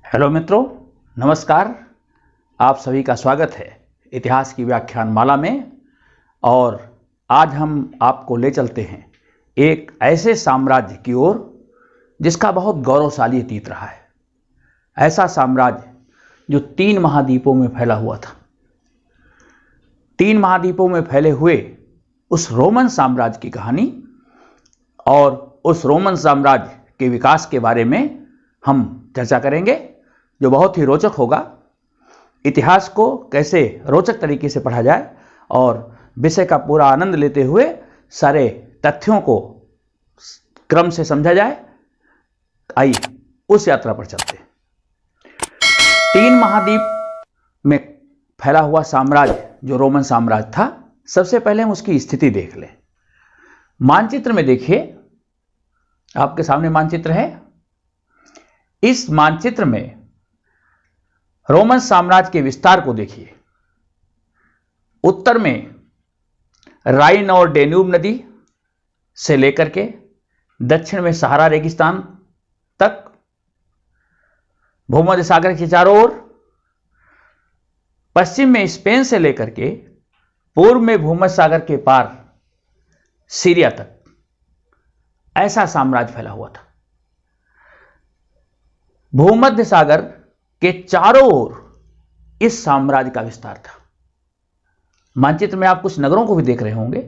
Hello मित्रों, नमस्कार। आप सभी का स्वागत है इतिहास की व्याख्यान माला में। और आज हम आपको ले चलते हैं एक ऐसे साम्राज्य की ओर जिसका बहुत गौरवशाली अतीत रहा है। ऐसा साम्राज्य जो 3 महाद्वीपों में फैला हुआ था। 3 महाद्वीपों में फैले हुए उस रोमन साम्राज्य की कहानी और उस रोमन साम्राज्य के विकास के बारे में हम चर्चा करेंगे, जो बहुत ही रोचक होगा। इतिहास को कैसे रोचक तरीके से पढ़ा जाए और विषय का पूरा आनंद लेते हुए सारे तथ्यों को क्रम से समझा जाए, आइए उस यात्रा पर चलते हैं। 3 महाद्वीप में फैला हुआ साम्राज्य जो रोमन साम्राज्य था, सबसे पहले हम उसकी स्थिति देख लें। मानचित्र में देखिए, आपके सामने मानचित्र है। इस मानचित्र में रोमन साम्राज्य के विस्तार को देखिए। उत्तर में राइन और डेन्यूब नदी से लेकर के दक्षिण में सहारा रेगिस्तान तक, भूमध्य सागर के चारों ओर, पश्चिम में स्पेन से लेकर के पूर्व में भूमध्य सागर के पार सीरिया तक, ऐसा साम्राज्य फैला हुआ था। भूमध्य सागर के चारों ओर इस साम्राज्य का विस्तार था। मानचित्र में आप कुछ नगरों को भी देख रहे होंगे,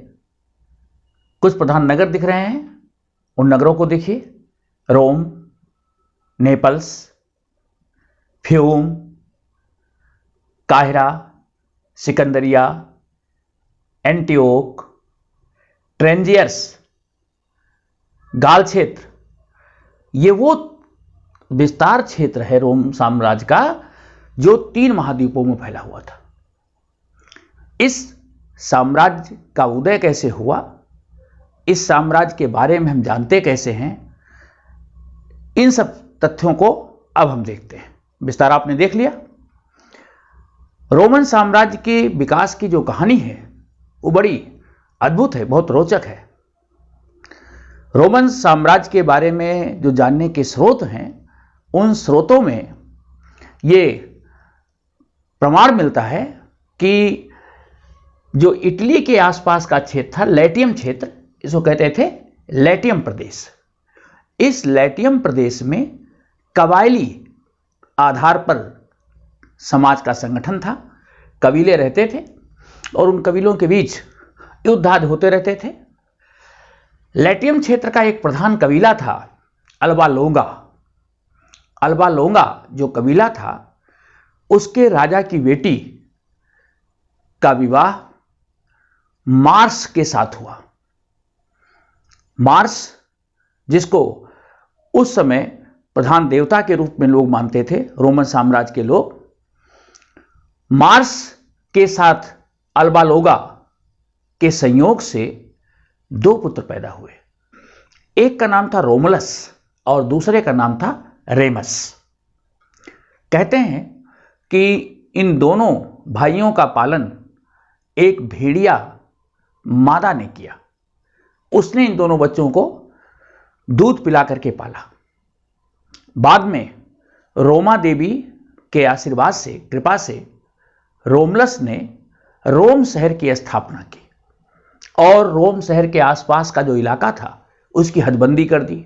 कुछ प्रधान नगर दिख रहे हैं। उन नगरों को देखिए। रोम, नेपल्स, फ्यूम, काहिरा, सिकंदरिया, एंटियोक, ट्रेंजियर्स, गाल क्षेत्र, ये वो विस्तार क्षेत्र है रोम साम्राज्य का जो 3 महाद्वीपों में फैला हुआ था। इस साम्राज्य का उदय कैसे हुआ, इस साम्राज्य के बारे में हम जानते कैसे हैं, इन सब तथ्यों को अब हम देखते हैं। विस्तार आपने देख लिया। रोमन साम्राज्य के विकास की जो कहानी है वो बड़ी अद्भुत है, बहुत रोचक है। रोमन साम्राज्य के बारे में जो जानने के स्रोत हैं, उन स्रोतों में ये प्रमाण मिलता है कि जो इटली के आसपास का क्षेत्र था, लैटियम क्षेत्र, इसको कहते थे लैटियम प्रदेश। इस लैटियम प्रदेश में कबायली आधार पर समाज का संगठन था। कबीले रहते थे और उन कबीलों के बीच युद्ध आदि होते रहते थे। लैटियम क्षेत्र का एक प्रधान कबीला था अल्बा लोंगा। अल्बा लोंगा जो कबीला था, उसके राजा की बेटी का विवाह मार्स के साथ हुआ। मार्स, जिसको उस समय प्रधान देवता के रूप में लोग मानते थे रोमन साम्राज्य के लोग, मार्स के साथ अल्बा लोंगा के संयोग से 2 पुत्र पैदा हुए। एक का नाम था रोमुलस और दूसरे का नाम था रेमस। कहते हैं कि इन दोनों भाइयों का पालन एक भेड़िया मादा ने किया। उसने इन दोनों बच्चों को दूध पिला करके पाला। बाद में रोमा देवी के आशीर्वाद से, कृपा से, रोमुलस ने रोम शहर की स्थापना की और रोम शहर के आसपास का जो इलाका था उसकी हदबंदी कर दी,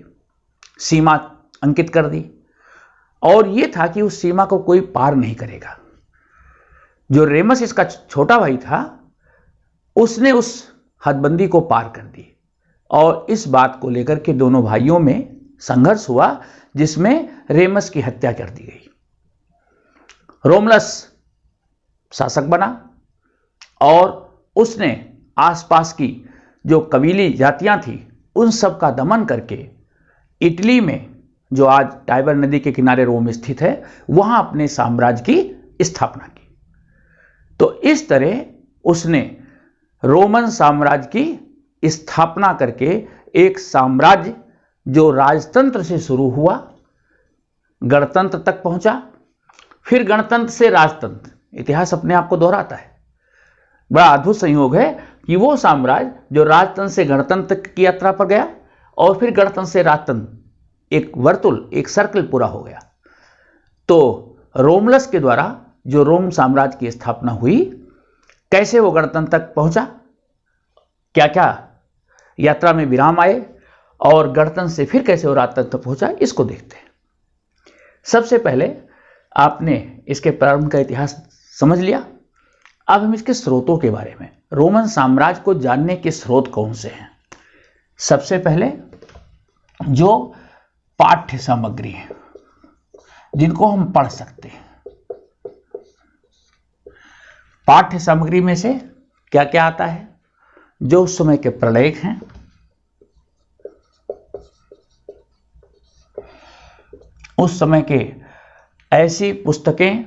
सीमा अंकित कर दी। और यह था कि उस सीमा को कोई पार नहीं करेगा। जो रेमस इसका छोटा भाई था, उसने उस हदबंदी को पार कर दी और इस बात को लेकर के दोनों भाइयों में संघर्ष हुआ, जिसमें रेमस की हत्या कर दी गई। रोमुलस शासक बना और उसने आसपास की जो कबीली जातियां थी उन सब का दमन करके इटली में, जो आज टाइबर नदी के किनारे रोम स्थित है, वहां अपने साम्राज्य की स्थापना की। तो इस तरह उसने रोमन साम्राज्य की स्थापना करके एक साम्राज्य जो राजतंत्र से शुरू हुआ, गणतंत्र तक पहुंचा, फिर गणतंत्र से राजतंत्र। इतिहास अपने आप को दोहराता है। बड़ा अद्भुत संयोग है कि वो साम्राज्य जो राजतंत्र से गणतंत्र की यात्रा पर गया और फिर गणतंत्र से राजतंत्र एक वर्तुल, एक सर्कल पूरा हो गया। तो रोमलस के द्वारा जो रोम साम्राज्य की स्थापना हुई, कैसे वो गणतंत्र तक पहुंचा, क्या क्या यात्रा में विराम आए और गणतंत्र से फिर कैसे वो राजतंत्र तक पहुंचा, इसको देखते हैं। सबसे पहले आपने इसके प्रारंभ का इतिहास समझ लिया। अब हम इसके स्रोतों के बारे में, रोमन साम्राज्य को जानने के स्रोत कौन से हैं। सबसे पहले जो पाठ्य सामग्री है जिनको हम पढ़ सकते हैं, पाठ्य सामग्री में से क्या क्या आता है, जो उस समय के प्रलेख हैं, उस समय के ऐसी पुस्तकें,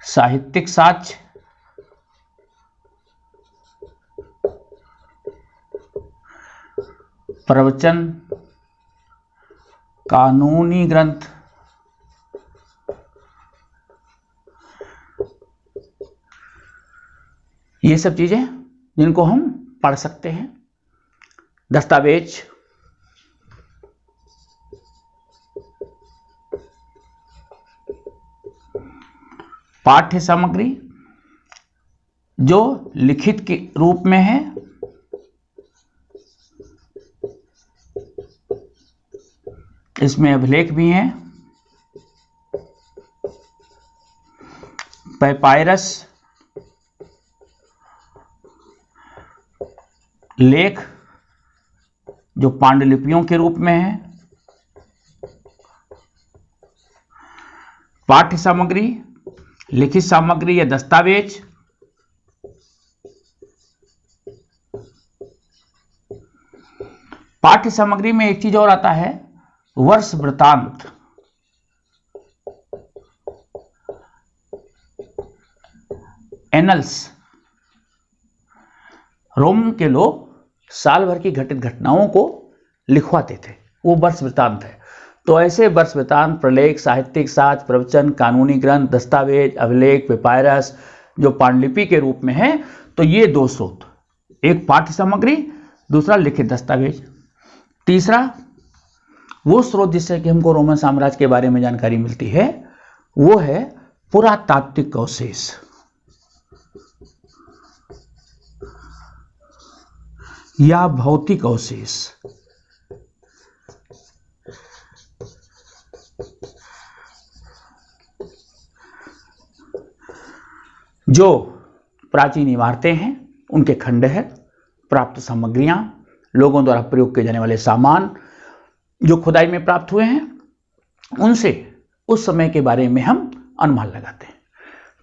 साहित्यिक साक्ष्य, प्रवचन, कानूनी ग्रंथ, ये सब चीजें जिनको हम पढ़ सकते हैं। दस्तावेज, पाठ्य सामग्री जो लिखित के रूप में है, इसमें अभिलेख भी हैं, पैपायरस, लेख जो पांडुलिपियों के रूप में है, पाठ्य सामग्री, लिखित सामग्री या दस्तावेज, पाठ्य सामग्री में एक चीज और आता है, वर्ष वृतांत। एनल्स, रोम के लोग साल भर की घटित घटनाओं को लिखवाते थे, वो वर्ष वृतांत है। तो ऐसे वर्ष वृतांत, प्रलेख, साहित्यिक साक्ष्य, प्रवचन, कानूनी ग्रंथ, दस्तावेज, अभिलेख, पेपायरस जो पांडुलिपि के रूप में है, तो ये दो स्रोत, एक पाठ्य सामग्री, दूसरा लिखित दस्तावेज। तीसरा वो स्रोत जिससे कि हमको रोमन साम्राज्य के बारे में जानकारी मिलती है, वो है पुरातात्विक अवशेष या भौतिक अवशेष। जो प्राचीन इमारतें हैं उनके खंडहर, प्राप्त सामग्रियां, लोगों द्वारा प्रयोग किए जाने वाले सामान जो खुदाई में प्राप्त हुए हैं, उनसे उस समय के बारे में हम अनुमान लगाते हैं।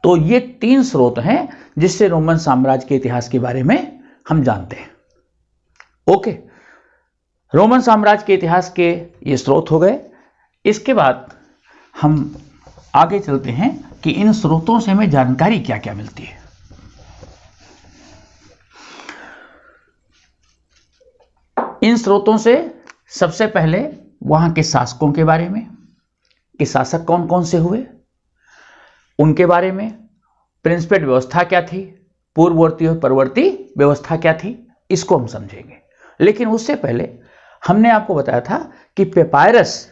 तो ये तीन स्रोत हैं जिससे रोमन साम्राज्य के इतिहास के बारे में हम जानते हैं। ओके, रोमन साम्राज्य के इतिहास के ये स्रोत हो गए। इसके बाद हम आगे चलते हैं कि इन स्रोतों से हमें जानकारी क्या क्या मिलती है। इन स्रोतों से सबसे पहले वहां के शासकों के बारे में, कि शासक कौन कौन से हुए, उनके बारे में, प्रिंसिपेट व्यवस्था क्या थी, पूर्ववर्ती और परवर्ती व्यवस्था क्या थी, इसको हम समझेंगे। लेकिन उससे पहले हमने आपको बताया था कि पेपायरस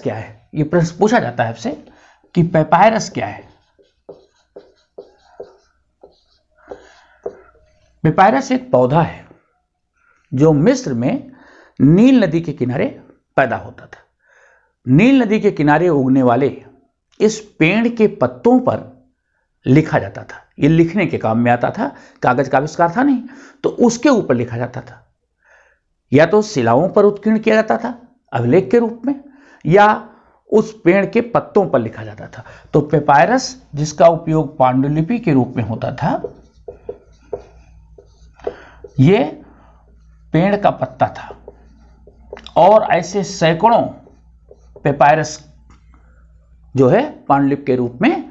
क्या है। ये प्रश्न पूछा जाता है आपसे कि पेपायरस क्या है। पेपायरस एक पौधा है जो मिस्र में नील नदी के किनारे पैदा होता था। नील नदी के किनारे उगने वाले इस पेड़ के पत्तों पर लिखा जाता था। ये लिखने के काम में आता था, कागज का आविष्कार था नहीं, तो उसके ऊपर लिखा जाता था। या तो शिलाओं पर उत्कीर्ण किया जाता था अभिलेख के रूप में, या उस पेड़ के पत्तों पर लिखा जाता था। तो पेपायरस जिसका उपयोग पांडुलिपि के रूप में होता था, ये पेड़ का पत्ता था। और ऐसे सैकड़ों पेपायरस जो है पांडुलिपि के रूप में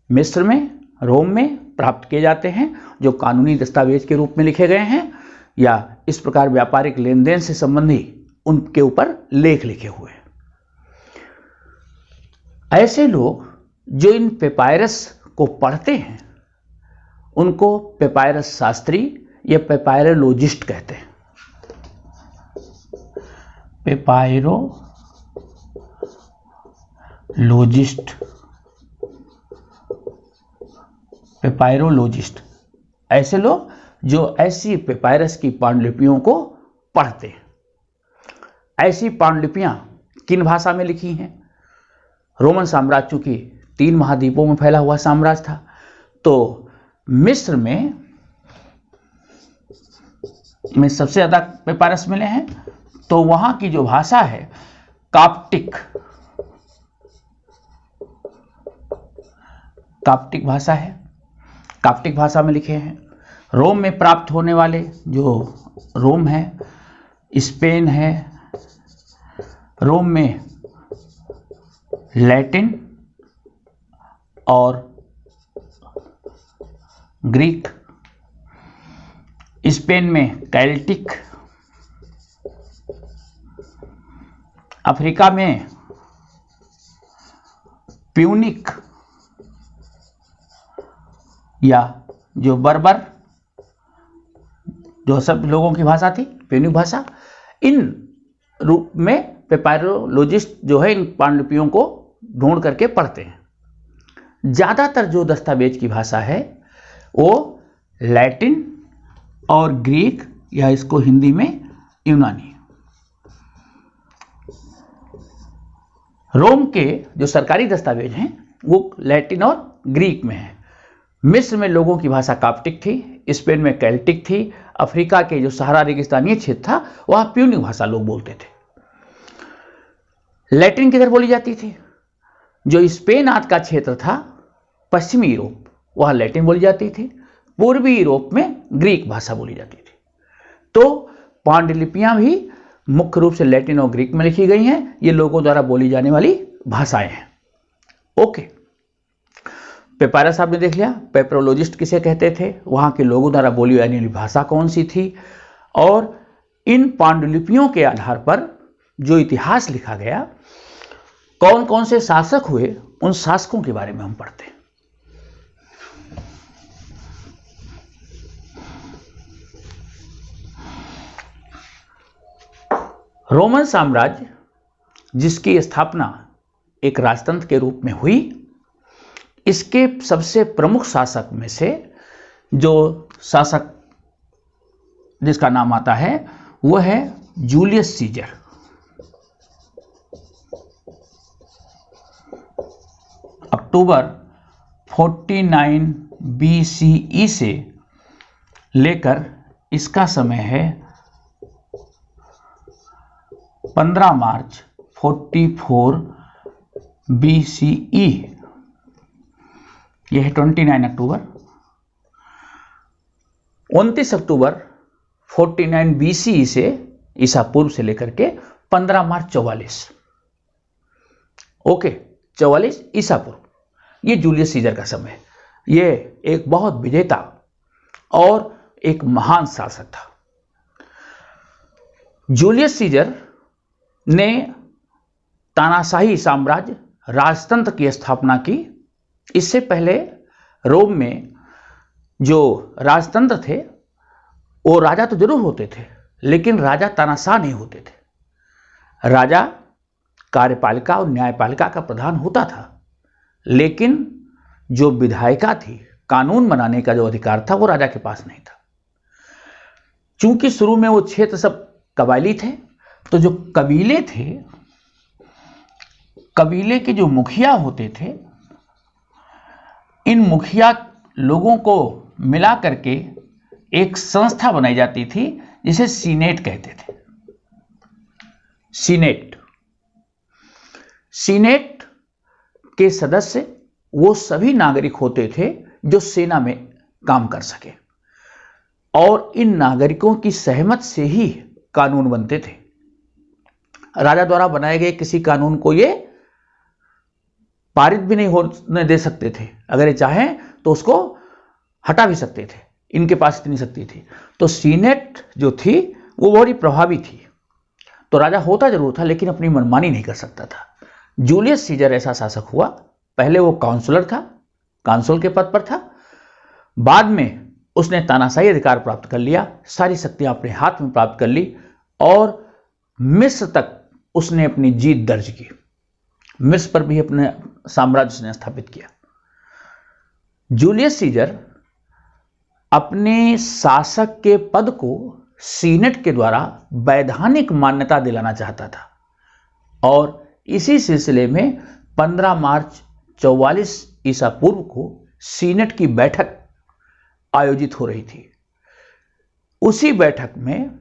मिस्र में, रोम में प्राप्त किए जाते हैं, जो कानूनी दस्तावेज के रूप में लिखे गए हैं, या इस प्रकार व्यापारिक लेन देन से संबंधी उनके ऊपर लेख लिखे हुए हैं। ऐसे लोग जो इन पेपायरस को पढ़ते हैं उनको पेपायरस शास्त्री ये पेपायरोलॉजिस्ट कहते हैं। पेपायरोलॉजिस्ट ऐसे लोग जो ऐसी पेपायरस की पांडुलिपियों को पढ़ते हैं। ऐसी पांडुलिपियां किन भाषा में लिखी हैं? रोमन साम्राज्य चूंकि 3 महाद्वीपों में फैला हुआ साम्राज्य था, तो मिस्र में सबसे ज्यादा पेपायरस मिले हैं, तो वहां की जो भाषा है काप्टिक भाषा है। काप्टिक भाषा में लिखे हैं। रोम में प्राप्त होने वाले जो रोम है, स्पेन है, रोम में लैटिन और ग्रीक, स्पेन में केल्टिक, अफ्रीका में प्यूनिक या जो बर्बर, जो सब लोगों की भाषा थी, प्यूनिक भाषा। इन रूप में पेपायरोलॉजिस्ट जो है इन पांडुलिपियों को ढूंढ करके पढ़ते हैं। ज्यादातर जो दस्तावेज की भाषा है वो लैटिन और ग्रीक, या इसको हिंदी में यूनानी। रोम के जो सरकारी दस्तावेज हैं वो लैटिन और ग्रीक में है। मिस्र में लोगों की भाषा काप्टिक थी, स्पेन में केल्टिक थी, अफ्रीका के जो सहारा रेगिस्तानीय क्षेत्र था वहां प्यूनिक भाषा लोग बोलते थे। लैटिन किधर बोली जाती थी? जो स्पेन आदि का क्षेत्र था, पश्चिमी यूरोप, वहां लैटिन बोली जाती थी। पूर्वी यूरोप में ग्रीक भाषा बोली जाती थी। तो पांडुलिपियां भी मुख्य रूप से लैटिन और ग्रीक में लिखी गई हैं। ये लोगों द्वारा बोली जाने वाली भाषाएं हैं। ओके, पेपायरस आपने देख लिया। पेपरोलॉजिस्ट किसे कहते थे, वहां के लोगों द्वारा बोली जाने वाली भाषा कौन सी थी, और इन पांडुलिपियों के आधार पर जो इतिहास लिखा गया, कौन कौन से शासक हुए, उन शासकों के बारे में हम पढ़ते हैं। रोमन साम्राज्य जिसकी स्थापना एक राजतंत्र के रूप में हुई, इसके सबसे प्रमुख शासक में से जो शासक जिसका नाम आता है वो है जूलियस सीजर। अक्टूबर 49 BCE से लेकर इसका समय है 15 मार्च 44 BCE। यह है 29 अक्टूबर। 29 अक्टूबर 49 BCE से ईसा पूर्व से लेकर के 15 मार्च 44, ओके, 44 ईसा पूर्व, ये जूलियस सीजर का समय है। ये एक बहुत विजेता और एक महान शासक था। जूलियस सीजर ने तानाशाही साम्राज्य राजतंत्र की स्थापना की। इससे पहले रोम में जो राजतंत्र थे वो राजा तो जरूर होते थे, लेकिन राजा तानाशाह नहीं होते थे। राजा कार्यपालिका और न्यायपालिका का प्रधान होता था, लेकिन जो विधायिका थी, कानून बनाने का जो अधिकार था, वो राजा के पास नहीं था। चूंकि शुरू में वो क्षेत्र सब कबायली थे, तो जो कबीले थे, कबीले के जो मुखिया होते थे, इन मुखिया लोगों को मिला करके एक संस्था बनाई जाती थी जिसे सीनेट कहते थे। सीनेट के सदस्य वो सभी नागरिक होते थे जो सेना में काम कर सके, और इन नागरिकों की सहमत से ही कानून बनते थे। राजा द्वारा बनाए गए किसी कानून को ये पारित भी नहीं होने दे सकते थे। अगर ये चाहें तो उसको हटा भी सकते थे, इनके पास इतनी शक्ति थी। तो सीनेट जो थी वो बड़ी प्रभावी थी। तो राजा होता जरूर था, लेकिन अपनी मनमानी नहीं कर सकता था। जूलियस सीजर ऐसा शासक हुआ। पहले वो काउंसलर था, काउंसिल के पद पर था। बाद में उसने तानाशाही अधिकार प्राप्त कर लिया, सारी शक्तियां अपने हाथ में प्राप्त कर ली और मिस्र तक उसने अपनी जीत दर्ज की। मिस्र पर भी अपने साम्राज्य उसने स्थापित किया। जूलियस सीजर अपने शासक के पद को सीनेट के द्वारा वैधानिक मान्यता दिलाना चाहता था और इसी सिलसिले में 15 मार्च 44 ईसा पूर्व को सीनेट की बैठक आयोजित हो रही थी। उसी बैठक में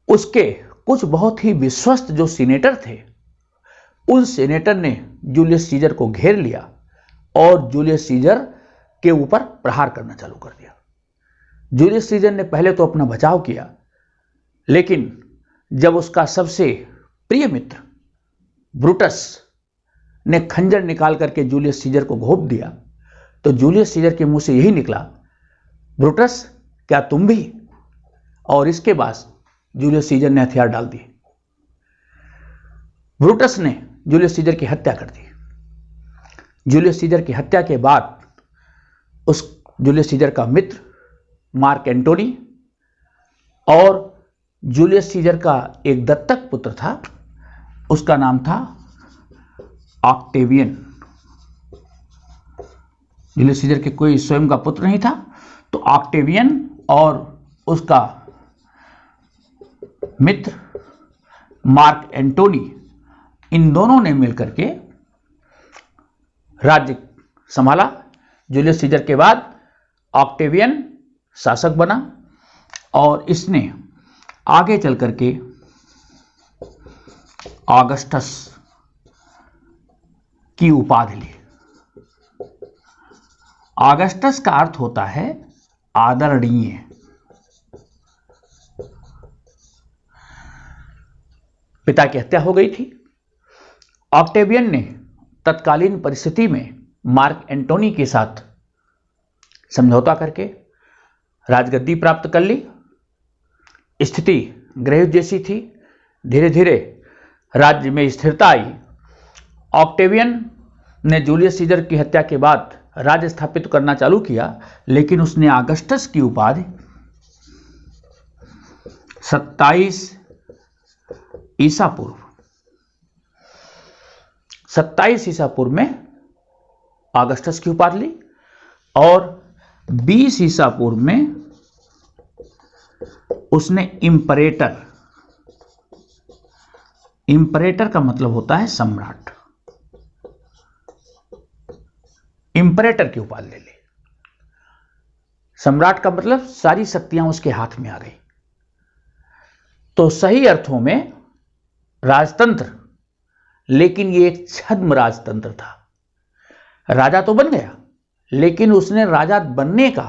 उसके कुछ बहुत ही विश्वस्त जो सीनेटर थे, उन सीनेटर ने जूलियस सीजर को घेर लिया और जूलियस सीजर के ऊपर प्रहार करना चालू कर दिया। जूलियस सीजर ने पहले तो अपना बचाव किया, लेकिन जब उसका सबसे प्रिय मित्र ब्रूटस ने खंजर निकाल करके जूलियस सीजर को घोंप दिया, तो जूलियस सीजर के मुंह से यही निकला, ब्रूटस क्या तुम भी? और इसके बाद जूलियस सीजर ने हथियार डाल दिए। ब्रूटस ने जूलियस सीजर की हत्या कर दी। जूलियस सीजर की हत्या के बाद उस जूलियस सीजर का मित्र मार्क एंटोनी और जूलियस सीजर का एक दत्तक पुत्र था, उसका नाम था ऑक्टेवियन। जूलियस सीजर के कोई स्वयं का पुत्र नहीं था, तो ऑक्टेवियन और उसका मित्र मार्क एंटोनी, इन दोनों ने मिलकर के राज्य संभाला। जूलियस सीजर के बाद ऑक्टेवियन शासक बना और इसने आगे चल करके ऑगस्टस की उपाधि ली। ऑगस्टस का अर्थ होता है आदरणीय। पिता की हत्या हो गई थी। ऑक्टेवियन ने तत्कालीन परिस्थिति में मार्क एंटोनी के साथ समझौता करके राजगद्दी प्राप्त कर ली। स्थिति गृहयुद्ध जैसी थी। धीरे धीरे राज्य में स्थिरता आई। ऑक्टेवियन ने जूलियस सीजर की हत्या के बाद राज्य स्थापित करना चालू किया, लेकिन उसने ऑगस्टस की उपाधि 27 ईसा पूर्व में ऑगस्टस की उपाधि ली और 20 ईसा पूर्व में उसने इंपरेटर का मतलब होता है सम्राट, इंपरेटर की उपाधि ले ली। सम्राट का मतलब सारी शक्तियां उसके हाथ में आ गई। तो सही अर्थों में राजतंत्र, लेकिन ये एक छद्म राजतंत्र था। राजा तो बन गया, लेकिन उसने राजा बनने का,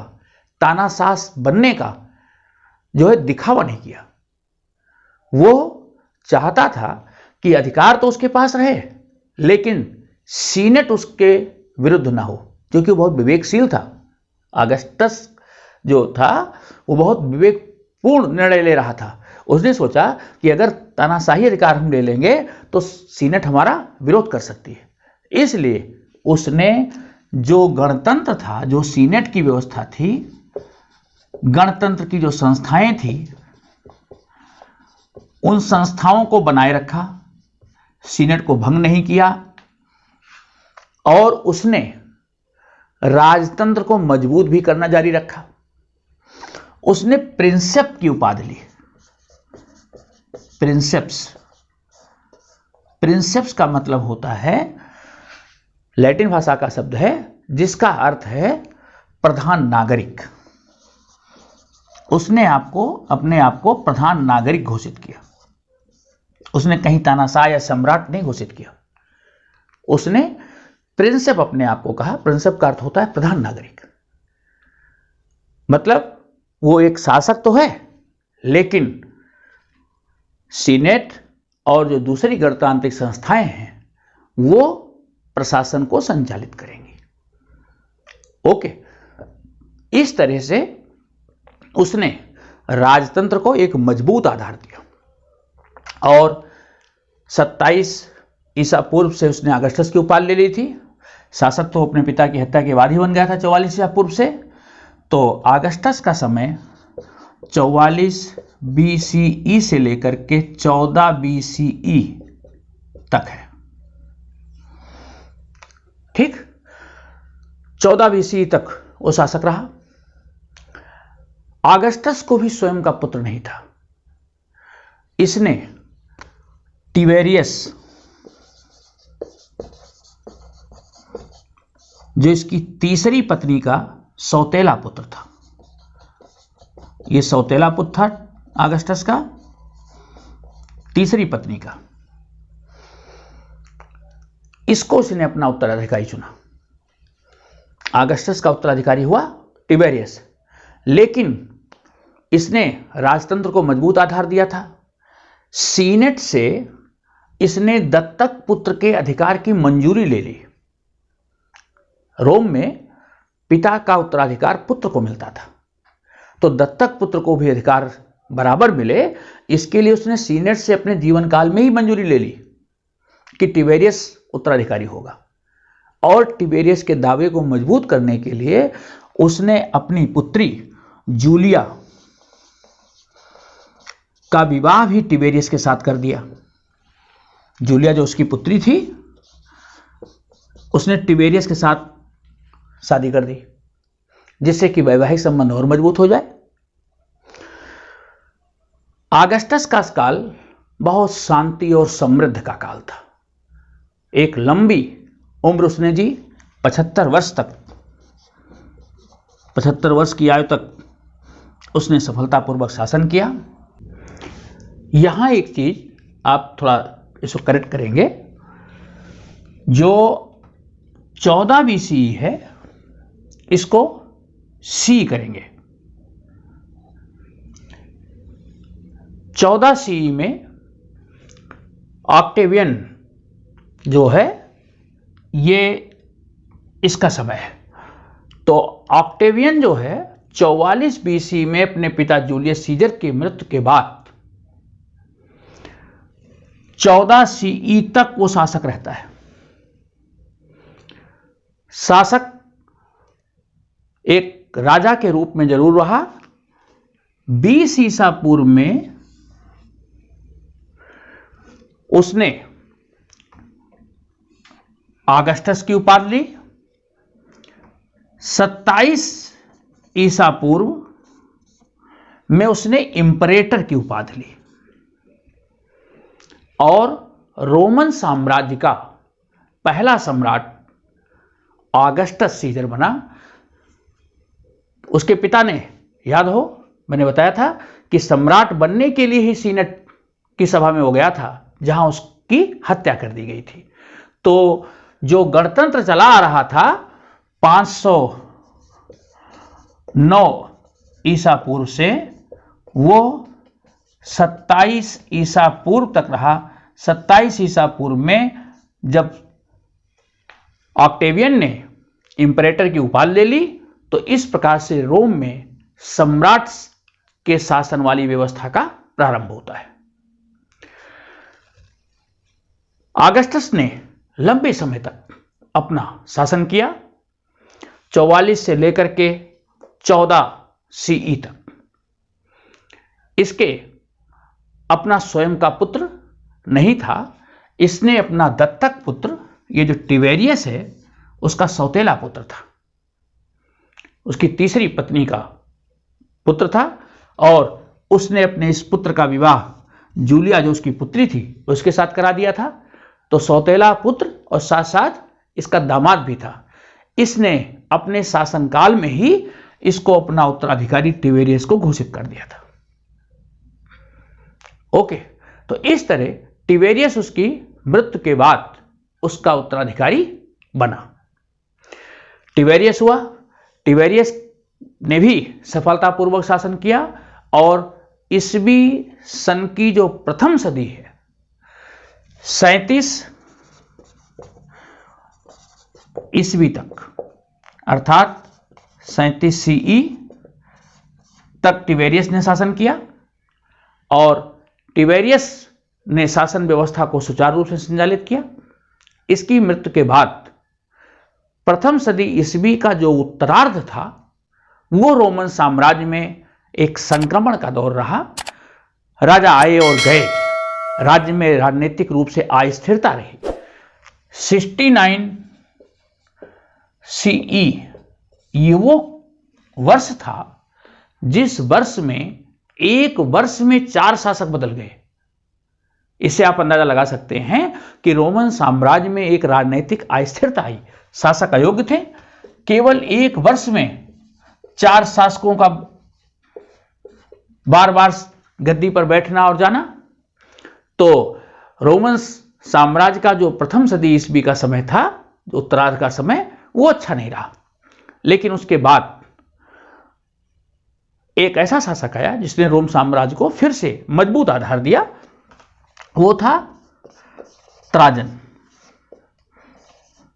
तानाशाह बनने का जो है दिखावा नहीं किया। वो चाहता था कि अधिकार तो उसके पास रहे, लेकिन सीनेट उसके विरुद्ध ना हो, क्योंकि वो बहुत विवेकशील था। ऑगस्टस जो था वो बहुत विवेकपूर्ण निर्णय ले रहा था। उसने सोचा कि अगर तानाशाही अधिकार हम ले लेंगे तो सीनेट हमारा विरोध कर सकती है। इसलिए उसने जो गणतंत्र था, जो सीनेट की व्यवस्था थी, गणतंत्र की जो संस्थाएं थी, उन संस्थाओं को बनाए रखा, सीनेट को भंग नहीं किया और उसने राजतंत्र को मजबूत भी करना जारी रखा। उसने प्रिंसेप की उपाधि ली। प्रिंसेप्स का मतलब होता है, लैटिन भाषा का शब्द है जिसका अर्थ है प्रधान नागरिक। उसने अपने आप को प्रधान नागरिक घोषित किया। उसने कहीं तानाशाह या सम्राट नहीं घोषित किया। उसने प्रिंसेप अपने आप को कहा। प्रिंसेप का अर्थ होता है प्रधान नागरिक। मतलब वो एक शासक तो है, लेकिन सीनेट और जो दूसरी गणतांत्रिक संस्थाएं हैं वो प्रशासन को संचालित करेंगी। ओके, इस तरह से उसने राजतंत्र को एक मजबूत आधार दिया और 27 ईसा पूर्व से उसने ऑगस्टस की उपाधि ले ली थी। शासक तो अपने पिता की हत्या के बाद ही बन गया था 44 ईसा पूर्व से। तो आगस्टस का समय 44 BCE से लेकर के 14 BCE तक है। ठीक, 14 BCE तक वो शासक रहा। आगस्टस को भी स्वयं का पुत्र नहीं था। इसने टिबेरियस, जो इसकी तीसरी पत्नी का सौतेला पुत्र था, ये सौतेला पुत्र था आगस्टस का, तीसरी पत्नी का, इसको उसने अपना उत्तराधिकारी चुना। आगस्टस का उत्तराधिकारी हुआ टिबेरियस, लेकिन इसने राजतंत्र को मजबूत आधार दिया था। सीनेट से इसने दत्तक पुत्र के अधिकार की मंजूरी ले ली। रोम में पिता का उत्तराधिकार पुत्र को मिलता था, तो दत्तक पुत्र को भी अधिकार बराबर मिले, इसके लिए उसने सीनेट से अपने जीवन काल में ही मंजूरी ले ली कि टिबेरियस उत्तराधिकारी होगा। और टिबेरियस के दावे को मजबूत करने के लिए उसने अपनी पुत्री जूलिया का विवाह भी टिबेरियस के साथ कर दिया। जूलिया जो उसकी पुत्री थी, उसने टिबेरियस के साथ शादी कर दी, जिससे कि वैवाहिक संबंध और मजबूत हो जाए। आगस्टस का काल बहुत शांति और समृद्ध का काल था। एक लंबी उम्र उसने जी, 75 वर्ष तक, 75 वर्ष की आयु तक उसने सफलतापूर्वक शासन किया। यहां एक चीज आप थोड़ा इसको करेक्ट करेंगे, जो 14 BCE है इसको सी करेंगे। 14 CE में ऑक्टेवियन जो है ये इसका समय है। तो ऑक्टेवियन जो है 44 BC में अपने पिता जूलियस सीजर की मृत्यु के बाद 14 CE तक वो शासक रहता है। शासक एक राजा के रूप में जरूर रहा। 20 ईसा पूर्व में उसने आगस्टस की उपाधि ली। 27 ईसा पूर्व में उसने इंपरेटर की उपाधि ली और रोमन साम्राज्य का पहला सम्राट आगस्टस सीजर बना। उसके पिता ने, याद हो मैंने बताया था कि सम्राट बनने के लिए ही सीनेट की सभा में वो गया था, जहां उसकी हत्या कर दी गई थी। तो जो गणतंत्र चला आ रहा था 509 ईसा पूर्व से, वो 27 ईसा पूर्व तक रहा। 27 ईसा पूर्व में जब ऑक्टेवियन ने इंपरेटर की उपाधि ले ली, तो इस प्रकार से रोम में सम्राट के शासन वाली व्यवस्था का प्रारंभ होता है। आगस्टस ने लंबे समय तक अपना शासन किया, 44 से लेकर के 14 CE तक। इसके अपना स्वयं का पुत्र नहीं था। इसने अपना दत्तक पुत्र, ये जो टिबेरियस है, उसका सौतेला पुत्र था, उसकी तीसरी पत्नी का पुत्र था, और उसने अपने इस पुत्र का विवाह जूलिया जो उसकी पुत्री थी उसके साथ करा दिया था। तो सौतेला पुत्र और साथ साथ इसका दामाद भी था। इसने अपने शासनकाल में ही इसको अपना उत्तराधिकारी टिबेरियस को घोषित कर दिया था। ओके, तो इस तरह टिबेरियस उसकी मृत्यु के बाद उसका उत्तराधिकारी बना। टिबेरियस हुआ। टिबेरियस ने भी सफलतापूर्वक शासन किया और ईसवी सन की जो प्रथम सदी है, 37 ईस्वी तक, अर्थात 37 CE तक टिबेरियस ने शासन किया। और टिबेरियस ने शासन व्यवस्था को सुचारू रूप से संचालित किया। इसकी मृत्यु के बाद प्रथम सदी ईस्वी का जो उत्तरार्ध था, वो रोमन साम्राज्य में एक संक्रमण का दौर रहा। राजा आए और गए, राज्य में राजनीतिक रूप से अस्थिरता रही। 69 CE ये वो वर्ष था जिस वर्ष में एक वर्ष में 4 शासक बदल गए। इससे आप अंदाजा लगा सकते हैं कि रोमन साम्राज्य में एक राजनीतिक अस्थिरता आई। शासक अयोग्य थे, केवल एक वर्ष में 4 शासकों का बार बार गद्दी पर बैठना और जाना। तो रोमन साम्राज्य का जो प्रथम सदी ईस्वी का समय था, उत्तरार्ध का समय, वो अच्छा नहीं रहा। लेकिन उसके बाद एक ऐसा शासक आया जिसने रोम साम्राज्य को फिर से मजबूत आधार दिया। वो था त्राजन।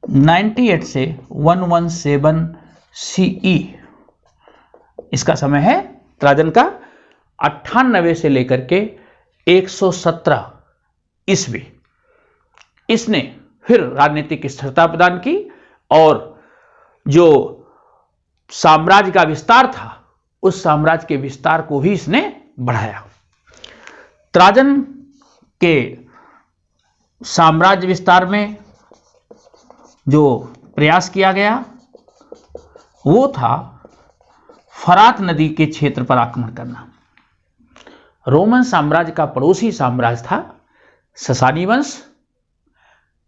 98 से 117 CE इसका समय है त्राजन का। 98 से लेकर के 117 ईस्वी इसने फिर राजनीतिक स्थिरता प्रदान की और जो साम्राज्य का विस्तार था उस साम्राज्य के विस्तार को भी इसने बढ़ाया। त्राजन के साम्राज्य विस्तार में जो प्रयास किया गया वो था फरात नदी के क्षेत्र पर आक्रमण करना। रोमन साम्राज्य का पड़ोसी साम्राज्य था ससानी वंश,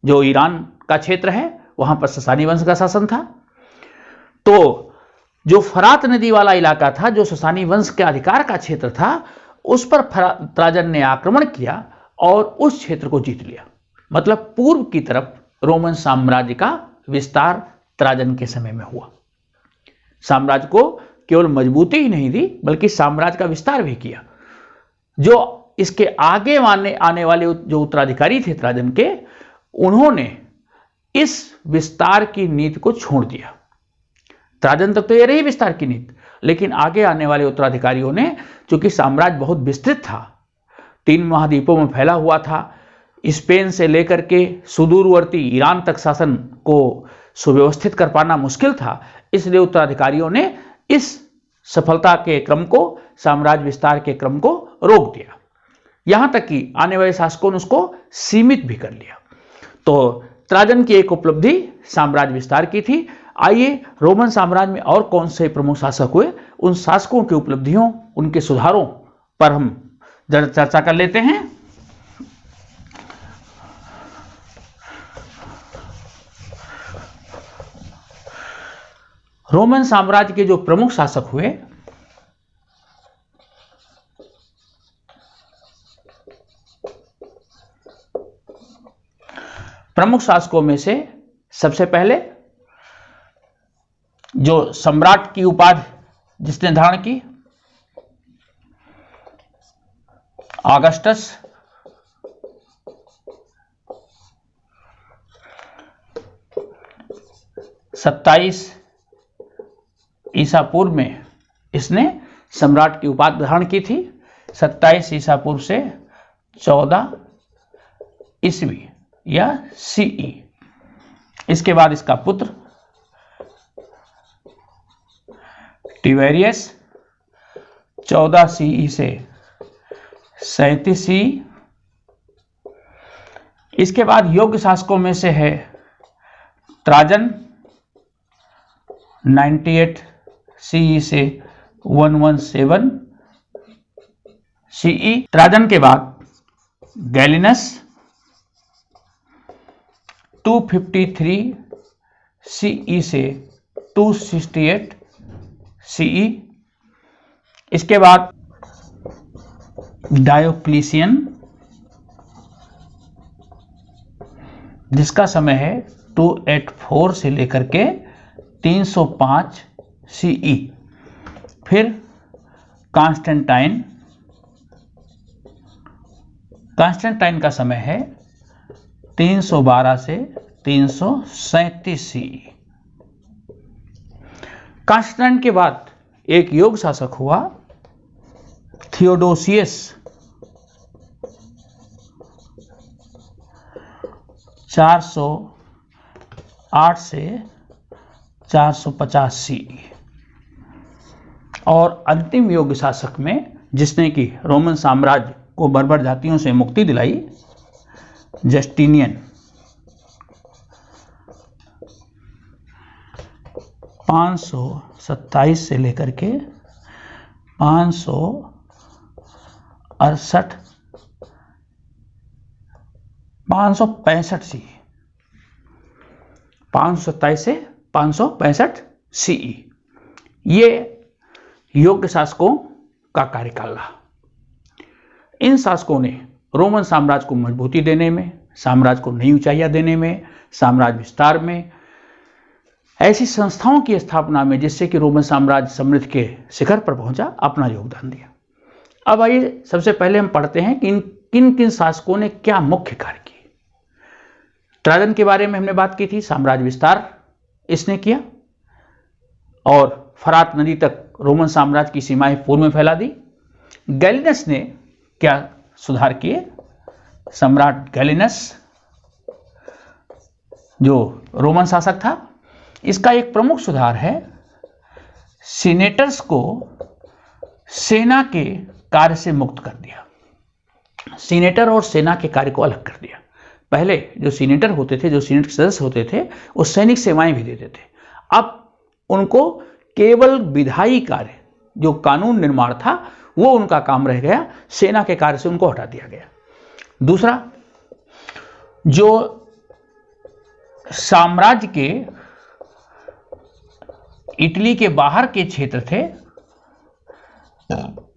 जो ईरान का क्षेत्र है, वहां पर ससानी वंश का शासन था। तो जो फरात नदी वाला इलाका था, जो ससानी वंश के अधिकार का क्षेत्र था, उस पर त्राजन ने आक्रमण किया और उस क्षेत्र को जीत लिया। मतलब पूर्व की तरफ रोमन साम्राज्य का विस्तार त्राजन के समय में हुआ। साम्राज्य को केवल मजबूती ही नहीं दी बल्कि साम्राज्य का विस्तार भी किया। जो इसके आगे आने वाले जो उत्तराधिकारी थे त्राजन के, उन्होंने इस विस्तार की नीति को छोड़ दिया। त्राजन तक तो ये रही विस्तार की नीति, लेकिन आगे आने वाले उत्तराधिकारियों ने, चूंकि साम्राज्य बहुत विस्तृत था, 3 महाद्वीपों में फैला हुआ था, स्पेन से लेकर के सुदूरवर्ती ईरान तक शासन को सुव्यवस्थित कर पाना मुश्किल था, इसलिए उत्तराधिकारियों ने इस सफलता के क्रम को, साम्राज्य विस्तार के क्रम को रोक दिया। यहां तक कि आने वाले शासकों ने उसको सीमित भी कर लिया। तो त्राजन की एक उपलब्धि साम्राज्य विस्तार की थी। आइए रोमन साम्राज्य में और कौन से प्रमुख शासक हुए, उन शासकों की उपलब्धियों, उनके सुधारों पर हम जरा चर्चा कर लेते हैं। रोमन साम्राज्य के जो प्रमुख शासक हुए, प्रमुख शासकों में से सबसे पहले जो सम्राट की उपाधि जिसने धारण की, ऑगस्टस। सत्ताईस ईसा पूर्व में इसने सम्राट की उपाधि धारण की थी। 27 ईसा पूर्व से 14 ईस्वी या CE। इसके बाद इसका पुत्र टिबेरियस 14 CE से 37 CE। इसके बाद योग्य शासकों में से है त्राजन 98 CE से 117 CE। त्राजन के बाद गैलिनस 253 CE से 268 CE। इसके बाद डायोक्लिशियन जिसका समय है 284 से लेकर के 305 CE। फिर कॉन्स्टेंटाइन का समय है 312 से 337 CE। कॉन्स्टेंटाइन के बाद एक योग शासक हुआ थियोडोसियस 408 से 450 CE। और अंतिम योग्य शासक में जिसने कि रोमन साम्राज्य को बर्बर जातियों से मुक्ति दिलाई, जस्टिनियन। 527 से लेकर के 565 सी, 527 से 565 सीई, ये योग्य शासकों का कार्यकाल रहा। इन शासकों ने रोमन साम्राज्य को मजबूती देने में, साम्राज्य को नई ऊंचाइयां देने में, साम्राज्य विस्तार में, ऐसी संस्थाओं की स्थापना में जिससे कि रोमन साम्राज्य समृद्ध के शिखर पर पहुंचा, अपना योगदान दिया। अब आइए सबसे पहले हम पढ़ते हैं कि किन किन शासकों ने क्या मुख्य कार्य किए। ट्राजन के बारे में हमने बात की थी, साम्राज्य विस्तार इसने किया और फरात नदी तक रोमन साम्राज्य की सीमाएं पूर्व में फैला दी। गैलिनस ने क्या सुधार किए? सम्राट गैलिनस जो रोमन शासक था, इसका एक प्रमुख सुधार है सीनेटर्स को सेना के कार्य से मुक्त कर दिया। सीनेटर और सेना के कार्य को अलग कर दिया। पहले जो सीनेटर होते थे, जो सीनेट के सदस्य होते थे, वो सैनिक सेवाएं भी देते थे। अब उनको केवल विधायी कार्य, जो कानून निर्माण था, वो उनका काम रह गया। सेना के कार्य से उनको हटा दिया गया। दूसरा, जो साम्राज्य के इटली के बाहर के क्षेत्र थे,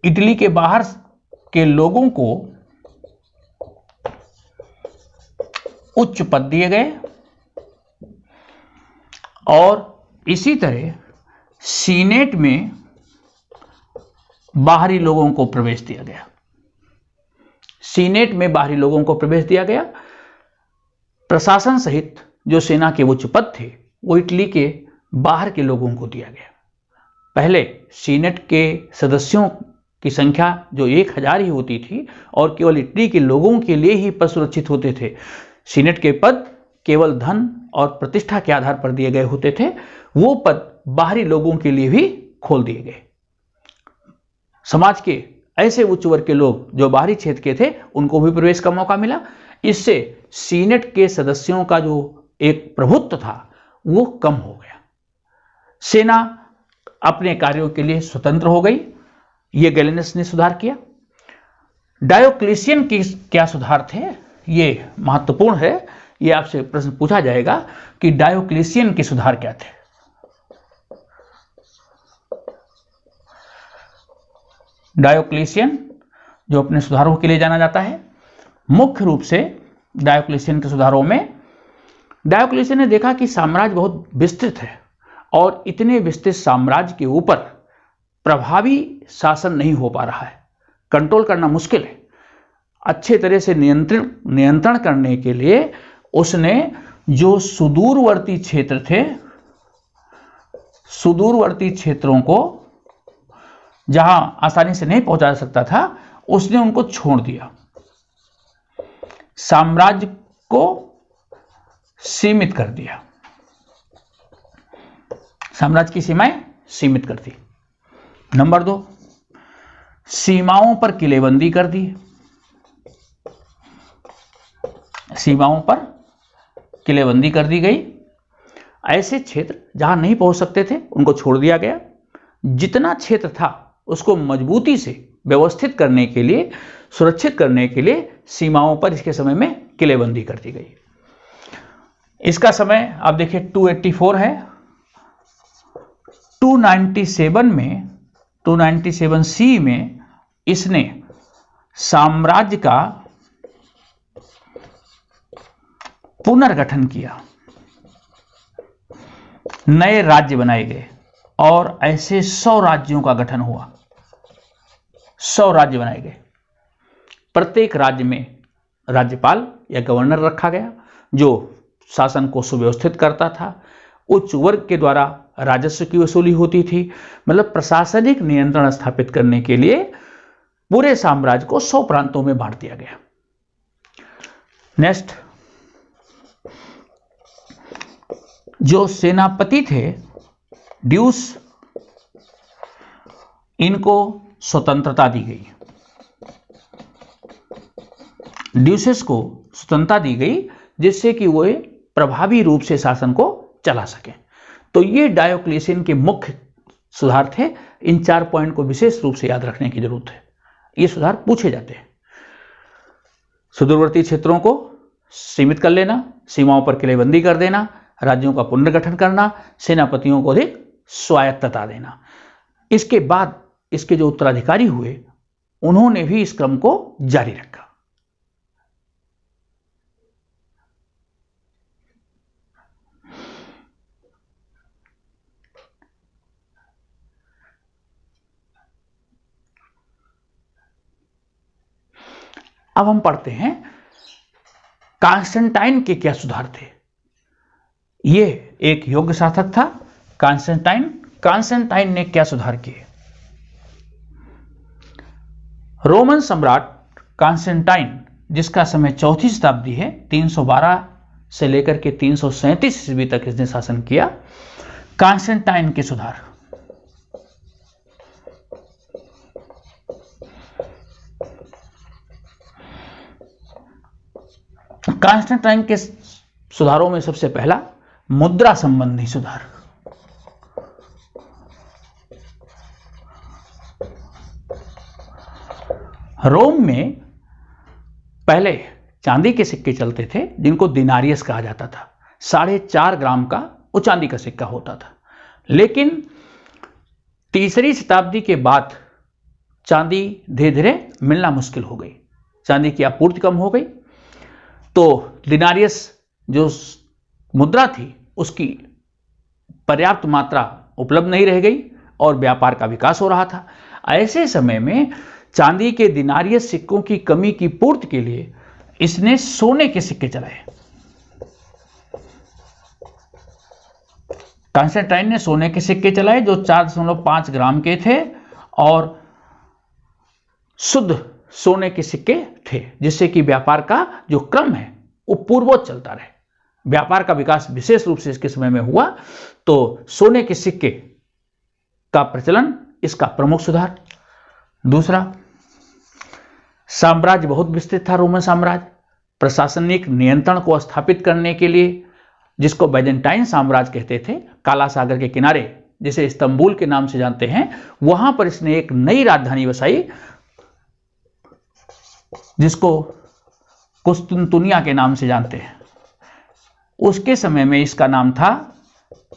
इटली के बाहर के लोगों को उच्च पद दिए गए और इसी तरह सीनेट में बाहरी लोगों को प्रवेश दिया गया। सीनेट में बाहरी लोगों को प्रवेश दिया गया। प्रशासन सहित जो सेना के उच्च पद थे, वो इटली के बाहर के लोगों को दिया गया। पहले सीनेट के सदस्यों की संख्या जो 1000 ही होती थी और केवल इटली के लोगों के लिए ही पद सुरक्षित होते थे। सीनेट के पद केवल धन और प्रतिष्ठा के आधार पर दिए गए होते थे। वो पद बाहरी लोगों के लिए भी खोल दिए गए। समाज के ऐसे उच्च वर्ग के लोग जो बाहरी क्षेत्र के थे, उनको भी प्रवेश का मौका मिला। इससे सीनेट के सदस्यों का जो एक प्रभुत्व था, वो कम हो गया। सेना अपने कार्यों के लिए स्वतंत्र हो गई। ये गैलिनस ने सुधार किया। डायोक्लेशियन के क्या सुधार थे? ये महत्वपूर्ण है। ये आपसे प्रश्न पूछा जाएगा कि डायोक्लेशियन के सुधार क्या थे। डायोक्लेशियन जो अपने सुधारों के लिए जाना जाता है, मुख्य रूप से डायोक्लेशियन के सुधारों में डायोक्लेशियन ने देखा कि साम्राज्य बहुत विस्तृत है और इतने विस्तृत साम्राज्य के ऊपर प्रभावी शासन नहीं हो पा रहा है, कंट्रोल करना मुश्किल है। अच्छे तरह से नियंत्रण करने के लिए उसने जो सुदूरवर्ती क्षेत्र थे, सुदूरवर्ती क्षेत्रों को जहां आसानी से नहीं पहुंचा सकता था, उसने उनको छोड़ दिया। साम्राज्य को सीमित कर दिया, साम्राज्य की सीमाएं सीमित कर दी। नंबर 2, सीमाओं पर किलेबंदी कर दी। सीमाओं पर किलेबंदी कर दी गई। ऐसे क्षेत्र जहां नहीं पहुंच सकते थे, उनको छोड़ दिया गया। जितना क्षेत्र था उसको मजबूती से व्यवस्थित करने के लिए, सुरक्षित करने के लिए सीमाओं पर इसके समय में किलेबंदी कर दी गई। इसका समय आप देखिए 284 है। 297 सी में इसने साम्राज्य का पुनर्गठन किया। नए राज्य बनाए गए और ऐसे 100 राज्यों का गठन हुआ। 100 राज्य बनाए गए। प्रत्येक राज्य में राज्यपाल या गवर्नर रखा गया जो शासन को सुव्यवस्थित करता था। उच्च वर्ग के द्वारा राजस्व की वसूली होती थी। मतलब प्रशासनिक नियंत्रण स्थापित करने के लिए पूरे साम्राज्य को 100 प्रांतों में बांट दिया गया। नेक्स्ट, जो सेनापति थे ड्यूस इनको स्वतंत्रता दी गई। ड्यूसेस को स्वतंत्रता दी गई जिससे कि वो प्रभावी रूप से शासन को चला सके। तो ये डायोक्लेशियन के मुख्य सुधार थे। इन 4 पॉइंट को विशेष रूप से याद रखने की जरूरत है। ये सुधार पूछे जाते हैं। सुदूरवर्ती क्षेत्रों को सीमित कर लेना, सीमाओं पर किलेबंदी कर देना, राज्यों का पुनर्गठन करना, सेनापतियों को अधिक स्वायत्तता देना। इसके बाद इसके जो उत्तराधिकारी हुए उन्होंने भी इस क्रम को जारी रखा। अब हम पढ़ते हैं कॉन्स्टेंटाइन के क्या सुधार थे। ये एक योग्य शासक था कॉन्स्टेंटाइन ने क्या सुधार किए? रोमन सम्राट कॉन्स्टेंटाइन, जिसका समय चौथी शताब्दी है, 312 से लेकर के 337 ईस्वी तक इसने शासन किया। कॉन्स्टेंटाइन के सुधार। कॉन्स्टेंटाइन के सुधारों में सबसे पहला मुद्रा संबंधी सुधार। रोम में पहले चांदी के सिक्के चलते थे जिनको दिनारियस कहा जाता था। 4.5 ग्राम का वो चांदी का सिक्का होता था। लेकिन तीसरी शताब्दी के बाद चांदी धीरे धीरे मिलना मुश्किल हो गई, चांदी की आपूर्ति कम हो गई, तो दिनारियस जो मुद्रा थी उसकी पर्याप्त मात्रा उपलब्ध नहीं रह गई और व्यापार का विकास हो रहा था। ऐसे समय में चांदी के दिनारियस सिक्कों की कमी की पूर्ति के लिए इसने सोने के सिक्के चलाए। कॉन्स्टेंटाइन ने सोने के सिक्के चलाए जो 4.5 ग्राम के थे और शुद्ध सोने के सिक्के थे, जिससे कि व्यापार का जो क्रम है वो पूर्ववत चलता रहे। व्यापार का विकास विशेष रूप से इसके समय में हुआ। तो सोने के सिक्के का प्रचलन इसका प्रमुख सुधार। दूसरा, साम्राज्य बहुत विस्तृत था। रोमन साम्राज्य प्रशासनिक नियंत्रण को स्थापित करने के लिए, जिसको बैजेंटाइन साम्राज्य कहते थे, काला सागर के किनारे जिसे इस्तंबुल के नाम से जानते हैं, वहां पर इसने एक नई राजधानी बसाई जिसको कुस्तुनतुनिया के नाम से जानते हैं। उसके समय में इसका नाम था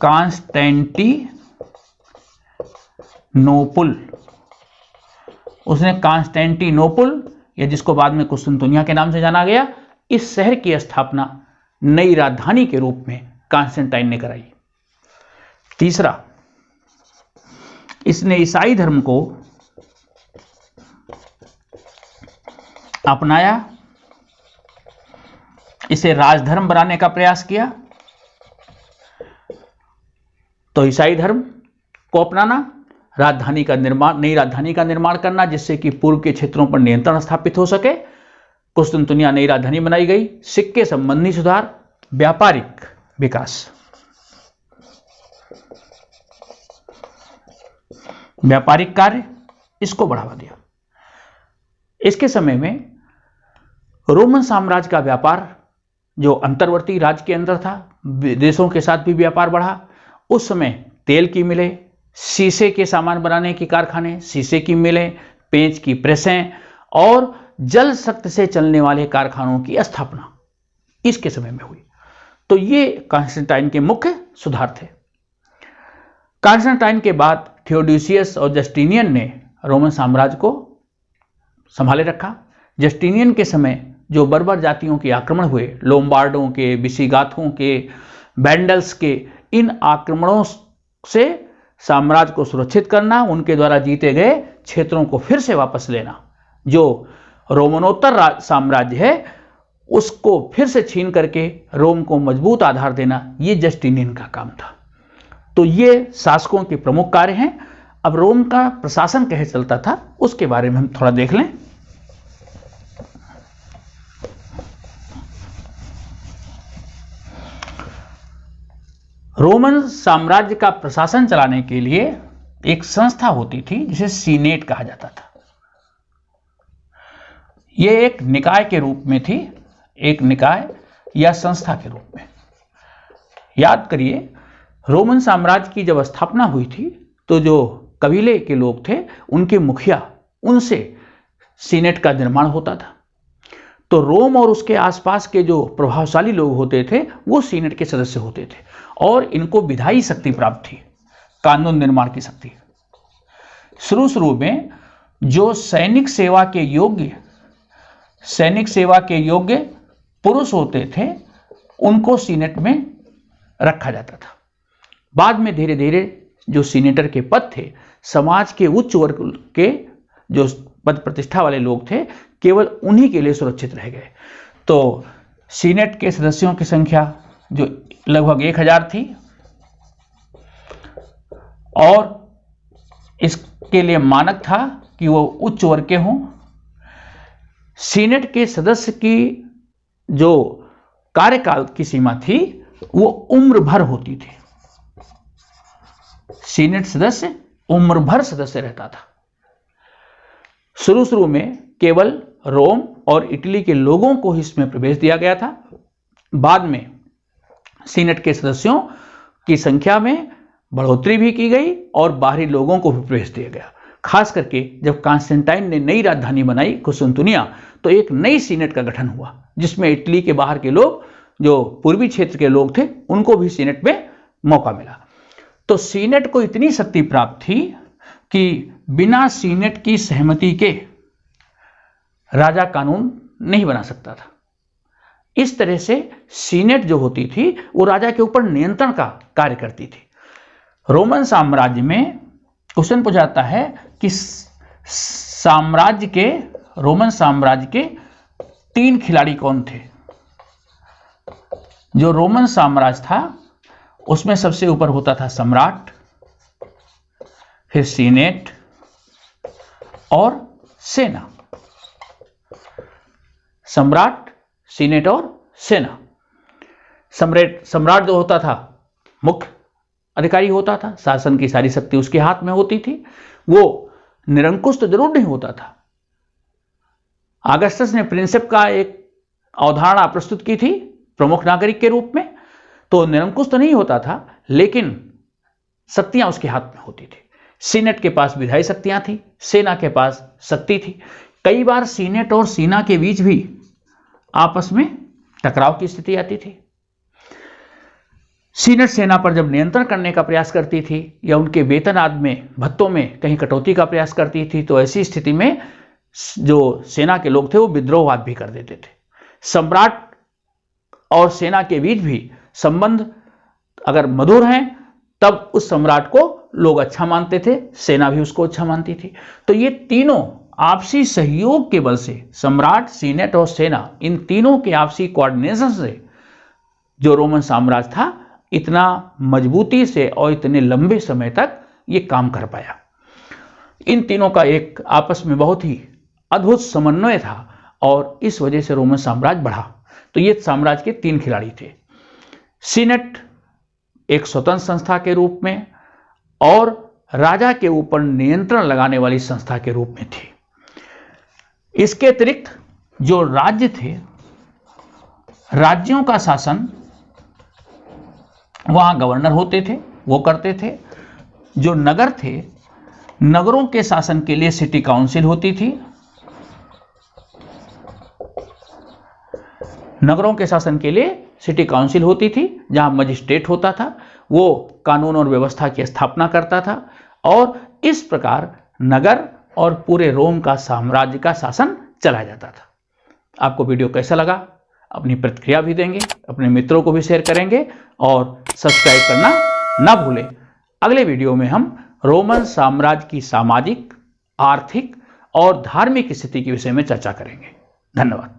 कॉन्स्टेंटिनोपुल। उसने कॉन्स्टेंटिनोपुल, या जिसको बाद में कुस्तुनतुनिया के नाम से जाना गया, इस शहर की स्थापना नई राजधानी के रूप में कॉन्स्टेंटाइन ने कराई। तीसरा, इसने ईसाई धर्म को अपनाया, इसे राजधर्म बनाने का प्रयास किया। तो ईसाई धर्म को अपनाना, राजधानी का निर्माण, नई राजधानी का निर्माण करना जिससे कि पूर्व के क्षेत्रों पर नियंत्रण स्थापित हो सके। कुस्तुनतुनिया नई राजधानी बनाई गई। सिक्के संबंधी सुधार, व्यापारिक विकास। व्यापारिक कार्य, इसको बढ़ावा दिया। इसके समय में रोमन साम्राज्य का व्यापार जो अंतर्वर्ती राज्य के अंदर था, देशों के साथ भी व्यापार बढ़ा। उस समय तेल की मिलें, शीशे के सामान बनाने की कारखाने, शीशे की मिलें, पेंच की प्रेसें और जल शक्ति से चलने वाले कारखानों की स्थापना इसके समय में हुई। तो ये कॉन्स्टेंटाइन के मुख्य सुधार थे। कॉन्स्टेंटाइन के बाद थियोडोसियस और जस्टिनियन ने रोमन साम्राज्य को संभाले रखा। जस्टिनियन के समय जो बर्बर जातियों के आक्रमण हुए, लोम्बार्डों के, विसिगाथों के, बैंडल्स के, इन आक्रमणों से साम्राज्य को सुरक्षित करना, उनके द्वारा जीते गए क्षेत्रों को फिर से वापस लेना, जो रोमनोत्तर साम्राज्य है उसको फिर से छीन करके रोम को मजबूत आधार देना, ये जस्टिनियन का काम था। तो ये शासकों के प्रमुख कार्य हैं। अब रोम का प्रशासन कैसे चलता था उसके बारे में हम थोड़ा देख लें। रोमन साम्राज्य का प्रशासन चलाने के लिए एक संस्था होती थी जिसे सीनेट कहा जाता था। यह एक निकाय के रूप में थी, एक निकाय या संस्था के रूप में। याद करिए, रोमन साम्राज्य की जब स्थापना हुई थी तो जो कबीले के लोग थे उनके मुखिया, उनसे सीनेट का निर्माण होता था। तो रोम और उसके आसपास के जो प्रभावशाली लोग होते थे वो सीनेट के सदस्य होते थे और इनको विधायी शक्ति प्राप्त थी, कानून निर्माण की शक्ति। शुरू में जो सैनिक सेवा के योग्य पुरुष होते थे उनको सीनेट में रखा जाता था। बाद में धीरे धीरे जो सीनेटर के पद थे, समाज के उच्च वर्ग के जो पद प्रतिष्ठा वाले लोग थे, केवल उन्हीं के लिए सुरक्षित रह गए। तो सीनेट के सदस्यों की संख्या जो लगभग 1000 थी और इसके लिए मानक था कि वो उच्च वर्ग के हों। सीनेट के सदस्य की जो कार्यकाल की सीमा थी वो उम्र भर होती थी। सीनेट सदस्य उम्र भर सदस्य रहता था। शुरू में केवल रोम और इटली के लोगों को ही इसमें प्रवेश दिया गया था। बाद में सीनेट के सदस्यों की संख्या में बढ़ोतरी भी की गई और बाहरी लोगों को भी प्रवेश दिया गया। खास करके जब कॉन्स्टेंटाइन ने नई राजधानी बनाई कुस्तुंतुनिया, तो एक नई सीनेट का गठन हुआ जिसमें इटली के बाहर के लोग, जो पूर्वी क्षेत्र के लोग थे, उनको भी सीनेट में मौका मिला। तो सीनेट को इतनी शक्ति प्राप्त थी कि बिना सीनेट की सहमति के राजा कानून नहीं बना सकता था। इस तरह से सीनेट जो होती थी वो राजा के ऊपर नियंत्रण का कार्य करती थी। रोमन साम्राज्य में क्वेश्चन पूछा जाता है कि रोमन साम्राज्य के 3 खिलाड़ी कौन थे। जो रोमन साम्राज्य था उसमें सबसे ऊपर होता था सम्राट, फिर सीनेट और सेना। सम्राट, सीनेट और सेना। सम्राट जो होता था मुख्य अधिकारी होता था, शासन की सारी शक्ति उसके हाथ में होती थी। वो निरंकुश तो जरूर नहीं होता था। अगस्टस ने प्रिंसेप का एक अवधारणा प्रस्तुत की थी प्रमुख नागरिक के रूप में, तो निरंकुश तो नहीं होता था, लेकिन शक्तियां उसके हाथ में होती थी। सीनेट के पास विधायी शक्तियां थी, सेना के पास शक्ति थी। कई बार सीनेट और सेना के बीच भी आपस में टकराव की स्थिति आती थी। सीनेट सेना पर जब नियंत्रण करने का प्रयास करती थी या उनके वेतन आदि में, भत्तों में कहीं कटौती का प्रयास करती थी, तो ऐसी स्थिति में जो सेना के लोग थे वो विद्रोहवाद भी कर देते थे। सम्राट और सेना के बीच भी संबंध अगर मधुर हैं तब उस सम्राट को लोग अच्छा मानते थे, सेना भी उसको अच्छा मानती थी। तो ये तीनों आपसी सहयोग के बल से, सम्राट, सीनेट और सेना, इन तीनों के आपसी कोऑर्डिनेशन से जो रोमन साम्राज्य था इतना मजबूती से और इतने लंबे समय तक ये काम कर पाया। इन तीनों का एक आपस में बहुत ही अद्भुत समन्वय था और इस वजह से रोमन साम्राज्य बढ़ा। तो ये साम्राज्य के 3 खिलाड़ी थे। सीनेट एक स्वतंत्र संस्था के रूप में और राजा के ऊपर नियंत्रण लगाने वाली संस्था के रूप में थी। इसके अतिरिक्त जो राज्य थे, राज्यों का शासन वहां गवर्नर होते थे, वो करते थे। जो नगर थे, नगरों के शासन के लिए सिटी काउंसिल होती थी। नगरों के शासन के लिए सिटी काउंसिल होती थी जहां मजिस्ट्रेट होता था, वो कानून और व्यवस्था की स्थापना करता था और इस प्रकार नगर और पूरे रोम का साम्राज्य का शासन चलाया जाता था। आपको वीडियो कैसा लगा? अपनी प्रतिक्रिया भी देंगे, अपने मित्रों को भी शेयर करेंगे और सब्सक्राइब करना ना भूलें। अगले वीडियो में हम रोमन साम्राज्य की सामाजिक, आर्थिक और धार्मिक स्थिति के विषय में चर्चा करेंगे। धन्यवाद।